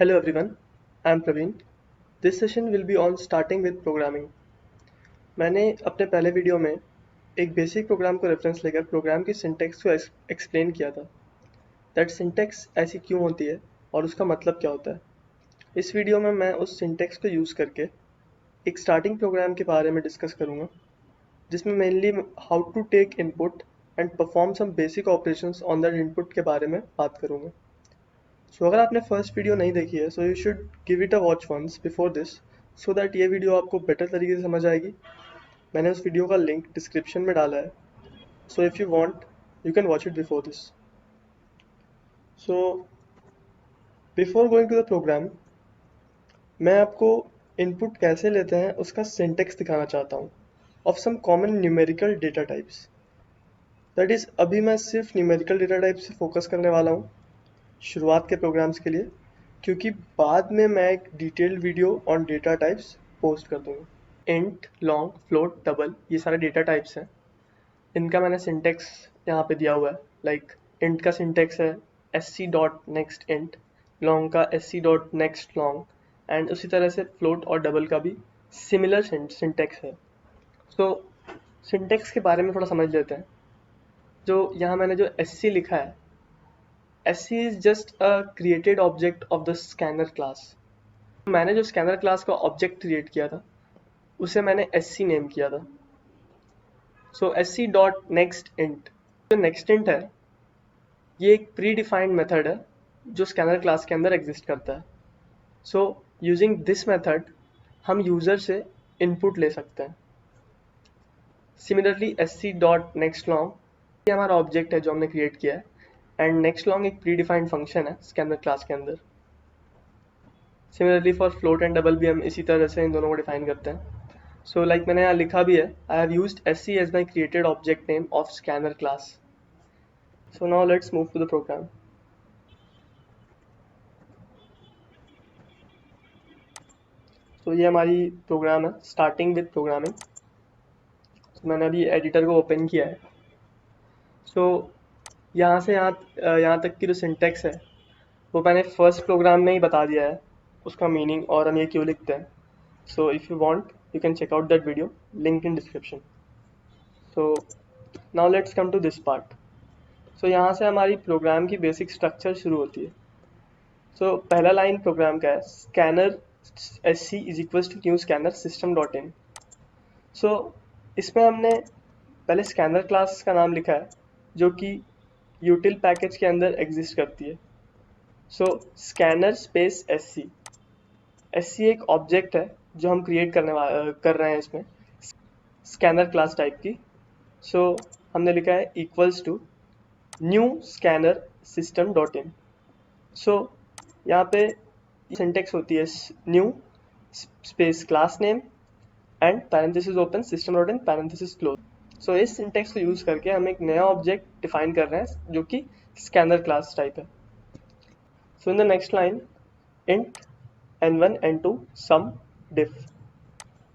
Hello everyone, I am Praveen. This session will be on starting with programming. मैंने अपने पहले video में एक बेसिक प्रोग्राम को रेफरेंस लेकर प्रोग्राम की सिंटैक्स को एक्सप्लेन किया था। दैट सिंटैक्स ऐसी क्यों होती है और उसका मतलब क्या होता है। इस वीडियो में मैं उस सिंटैक्स को यूज़ करके एक स्टार्टिंग प्रोग्राम के बारे में डिस्कस करूँगा, जिसमें mainly how to take input and perform some basic operations on that input के बारे में बात करूँगा। सो अगर आपने फर्स्ट वीडियो नहीं देखी है so you should give it a watch once before this so that ये वीडियो आपको बेटर तरीके से समझ आएगी। मैंने उस वीडियो का लिंक डिस्क्रिप्शन में डाला है, so if you want you can watch it before this. So before going to the program, मैं आपको इनपुट कैसे लेते हैं उसका सिंटेक्स दिखाना चाहता हूँ of some common numerical data types. That is अभी मैं सिर्फ न्यूमेरिकल डेटा टाइप से फोकस करने वाला हूँ शुरुआत के प्रोग्राम्स के लिए, क्योंकि बाद में मैं एक detailed video on data types post कर दूँगा। इंट, लॉन्ग, फ्लोट, डबल ये सारे डेटा टाइप्स हैं। इनका मैंने सिंटेक्स यहाँ पे दिया हुआ है। लाइक इंट का सिंटेक्स है sc dot next int, long का sc dot next long, and उसी तरह से फ्लोट और डबल का भी सिमिलर सिंटेक्स है। तो सिंटेक्स के बारे में थोड़ा समझ लेते हैं। जो यहाँ मैंने जो sc लिखा है, SC is just a created object of the scanner class। मैंने जो स्कैनर क्लास का ऑब्जेक्ट क्रिएट किया था उसे मैंने SC नेम किया था। सो SC डॉट नेक्स्ट इंट, जो नेक्स्ट इंट है ये एक प्री डिफाइंड मेथड है जो स्कैनर क्लास के अंदर एग्जिस्ट करता है। सो यूजिंग दिस मेथड हम यूज़र से इनपुट ले सकते हैं। Similarly SC dot next long ये हमारा ऑब्जेक्ट है जो हमने क्रिएट किया है, एंड नेक्स्ट लॉन्ग एक प्री डिफाइंड फंक्शन है स्कैनर क्लास के अंदर। Similarly for float and double भी हम इसी तरह से इन दोनों को डिफाइन करते हैं। सो लाइक मैंने यहाँ लिखा भी है, I have used SC as my created object name of scanner class. So now let's move to the program. तो ये हमारी प्रोग्राम है स्टार्टिंग विद प्रोग्रामिंग। मैंने अभी एडिटर को ओपन किया है। सो यहाँ से यहाँ तक की जो सिंटेक्स है वो मैंने फर्स्ट प्रोग्राम में ही बता दिया है, उसका मीनिंग और हम ये क्यों लिखते हैं। So if you want you can check out that video, link in description. So now let's come to this part. So यहाँ से हमारी प्रोग्राम की बेसिक स्ट्रक्चर शुरू होती है। सो पहला लाइन प्रोग्राम का है scanner SC is equal to new scanner system dot in. So इसमें हमने पहले स्कैनर क्लास का नाम लिखा है जो कि यूटिल पैकेज के अंदर एग्जिस्ट करती है। सो स्कैनर स्पेस SC एक ऑब्जेक्ट है जो हम क्रिएट कर रहे हैं इसमें स्कैनर क्लास टाइप की। सो हमने लिखा है equals to new scanner system dot in. So यहाँ पे सिंटेक्स होती है new space class name and parenthesis open system dot in parenthesis close. So इस सिंटेक्स को यूज करके हम एक नया ऑब्जेक्ट डिफाइन कर रहे हैं जो कि स्कैनर क्लास टाइप है। So in the next line int n1 n2 sum diff।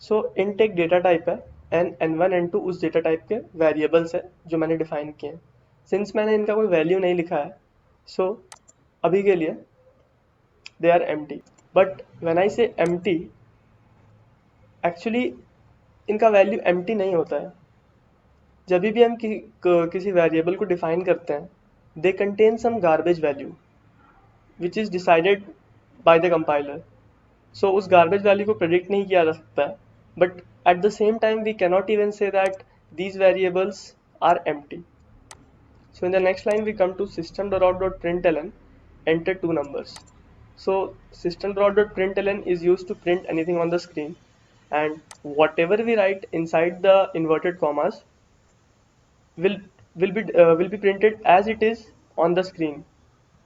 So int एक डेटा टाइप है एंड n1 n2 उस डेटा टाइप के वेरिएबल्स है जो मैंने डिफाइन किए हैं। सिंस मैंने इनका कोई वैल्यू नहीं लिखा है सो अभी के लिए they are empty. But when I say empty, actually इनका वैल्यू एम्प्टी नहीं होता है। जब भी हम किसी वेरिएबल को डिफाइन करते हैं they contain some garbage value which is decided by the compiler. So उस गार्बेज वैल्यू को प्रेडिक्ट नहीं किया जा सकता है, but at the same time we cannot even say that these variables are empty. So in the next line we come to system.out.println enter two numbers. So system.out.println is used to print anything on the screen, and whatever we write inside the inverted commas will will be printed as it is on the screen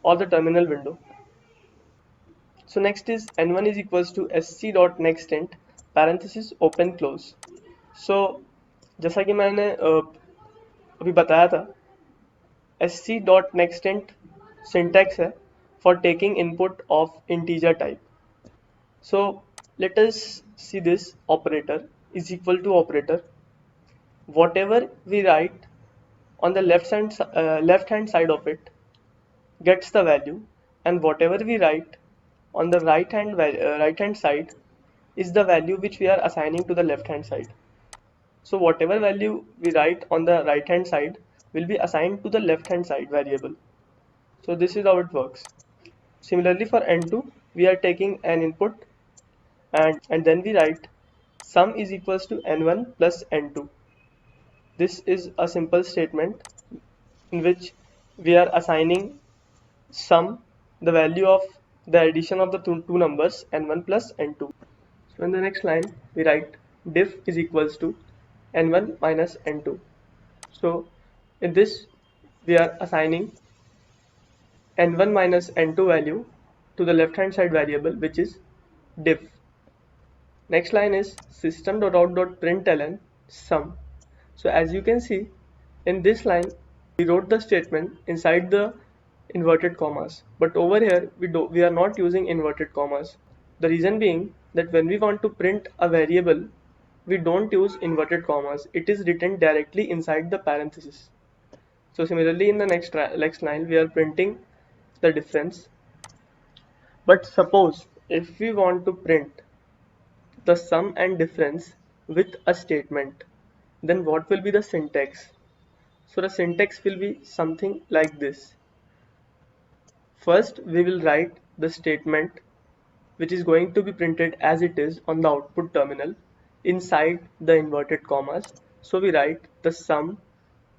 or the terminal window. So next is n1 is equals to sc dot next int parenthesis open close. So जैसा कि मैंने अभी बताया था sc dot next int syntax है for taking input of integer type. So let us see this operator is equal to operator. Whatever we write on the left hand side of it gets the value, and whatever we write on the right hand side is the value which we are assigning to the left hand side. So whatever value we write on the right hand side will be assigned to the left hand side variable. So this is how it works. Similarly for n2, we are taking an input and then we write sum is equals to n1 plus n2. This is a simple statement in which we are assigning sum, the value of the addition of the two numbers n1 plus n2. So in the next line we write diff is equals to n1 minus n2. So in this we are assigning n1 minus n2 value to the left hand side variable which is diff. Next line is system.out.println sum. So as you can see in this line we wrote the statement inside the inverted commas, but over here we are not using inverted commas. The reason being that when we want to print a variable we don't use inverted commas. It is written directly inside the parenthesis. So similarly in the next line we are printing the difference. But suppose if we want to print the sum and difference with a statement, then what will be the syntax? So the syntax will be something like this. First we will write the statement which is going to be printed as it is on the output terminal inside the inverted commas. So we write the sum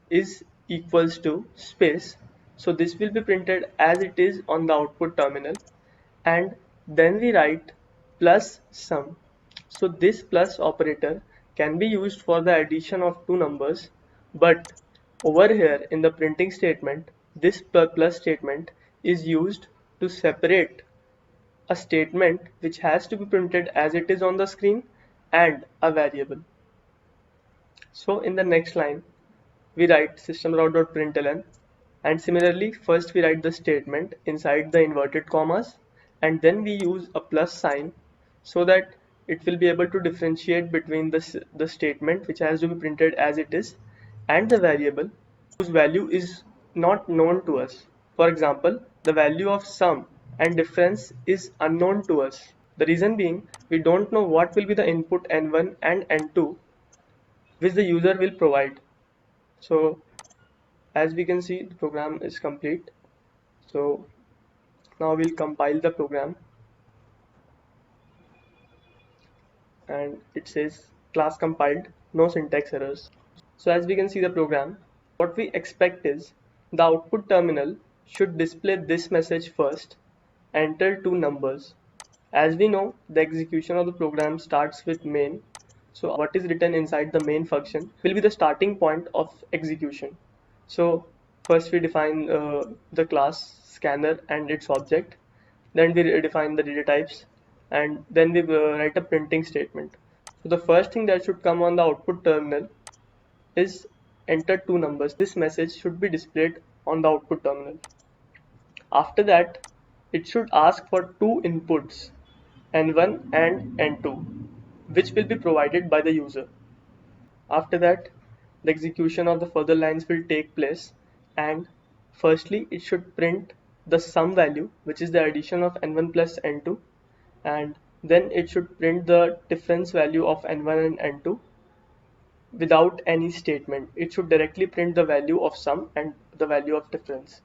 is equals to space. So this will be printed as it is on the output terminal, and then we write plus sum. So this plus operator can be used for the addition of two numbers, but over here in the printing statement this plus statement is used to separate a statement which has to be printed as it is on the screen and a variable. So in the next line we write system.out.println, and similarly first we write the statement inside the inverted commas and then we use a plus sign so that it will be able to differentiate between the statement which has to be printed as it is and the variable whose value is not known to us. For example, the value of sum and difference is unknown to us. The reason being we don't know what will be the input n1 and n2 which the user will provide. So as we can see the program is complete. So now we'll compile the program and it says class compiled, no syntax errors. So as we can see the program, what we expect is the output terminal should display this message first, enter two numbers. As we know, the execution of the program starts with main. So what is written inside the main function will be the starting point of execution. So first we define the class scanner and its object, then we define the data types, and then we write a printing statement. So the first thing that should come on the output terminal is enter two numbers. This message should be displayed on the output terminal. After that, it should ask for two inputs, n1 and n2, which will be provided by the user. After that, the execution of the further lines will take place, and firstly it should print the sum value, which is the addition of n1 plus n2, and then it should print the difference value of n1 and n2 without any statement. It should directly print the value of sum and the value of difference.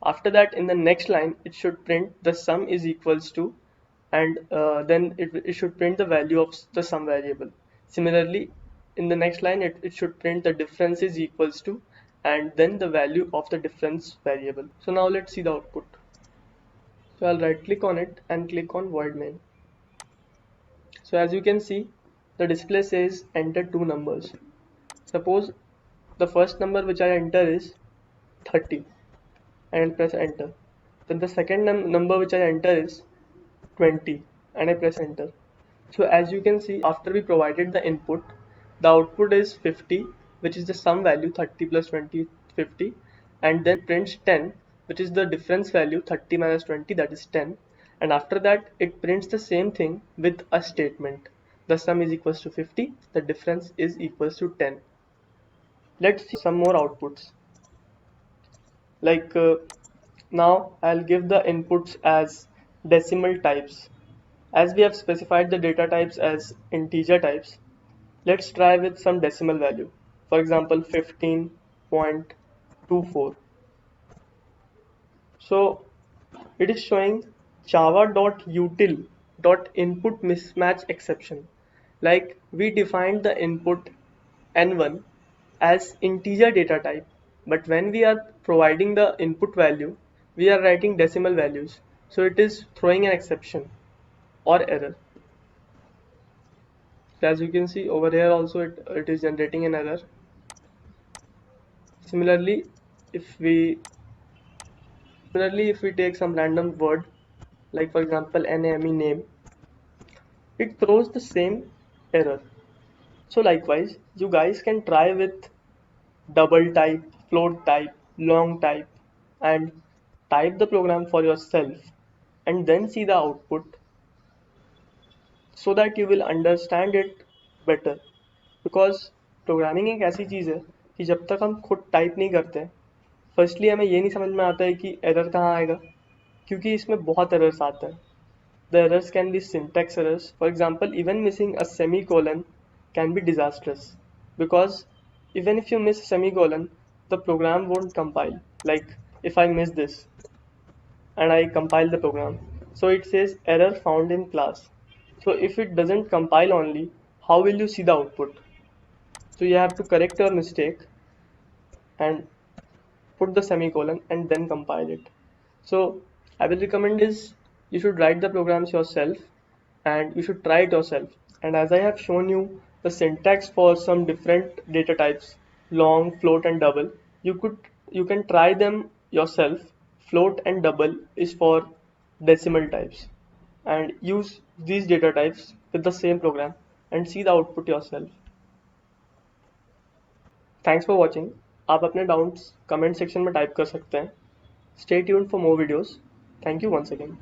After that, in the next line it should print the sum is equals to, and then it should print the value of the sum variable. Similarly, in the next line it should print the difference is equals to, and then the value of the difference variable. So now let's see the output. So I'll right click on it and click on void main. So as you can see, the display says enter two numbers. Suppose the first number which I enter is 30 and press enter. Then the second number which I enter is 20 and I press enter. So as you can see, after we provided the input, the output is 50, which is the sum value 30 plus 20 50, and then prints 10, which is the difference value 30 minus 20, that is 10, and after that it prints the same thing with a statement. The sum is equals to 50, the difference is equals to 10. Let's see some more outputs. Like now I'll give the inputs as decimal types. As we have specified the data types as integer types, let's try with some decimal value. For example, 15.24. So it is showing java.util.input mismatch exception. Like we defined the input n1 as integer data type, but when we are providing the input value, we are writing decimal values. So it is throwing an exception or error. So as you can see over here also it is generating an error. Similarly, if we if we take some random word, like for example NAME name, it throws the same error. So likewise, you guys can try with double type, float type, long type, and type the program for yourself and then see the output so that you will understand it better. Because programming एक ऐसी चीज़ है कि जब तक हम खुद type नहीं करते, फर्स्टली हमें ये नहीं समझ में आता है कि एरर कहाँ आएगा, क्योंकि इसमें बहुत एरर्स आते हैं. The errors can be syntax errors. For example, even missing a semicolon can be disastrous because even if you miss a semicolon, the program won't compile. Like if I miss this and I compile the program, so it says error found in class. So if it doesn't compile only, how will you see the output? So you have to correct your mistake and put the semicolon and then compile it. So I will recommend is you should write the programs yourself and you should try it yourself. And as I have shown you the syntax for some different data types, long, float and double, you can try them yourself. Float and double is for decimal types, and use these data types with the same program and see the output yourself. Thanks for watching. आप अपने doubts comment section में type कर सकते हैं. Stay tuned for more videos. Thank you once again.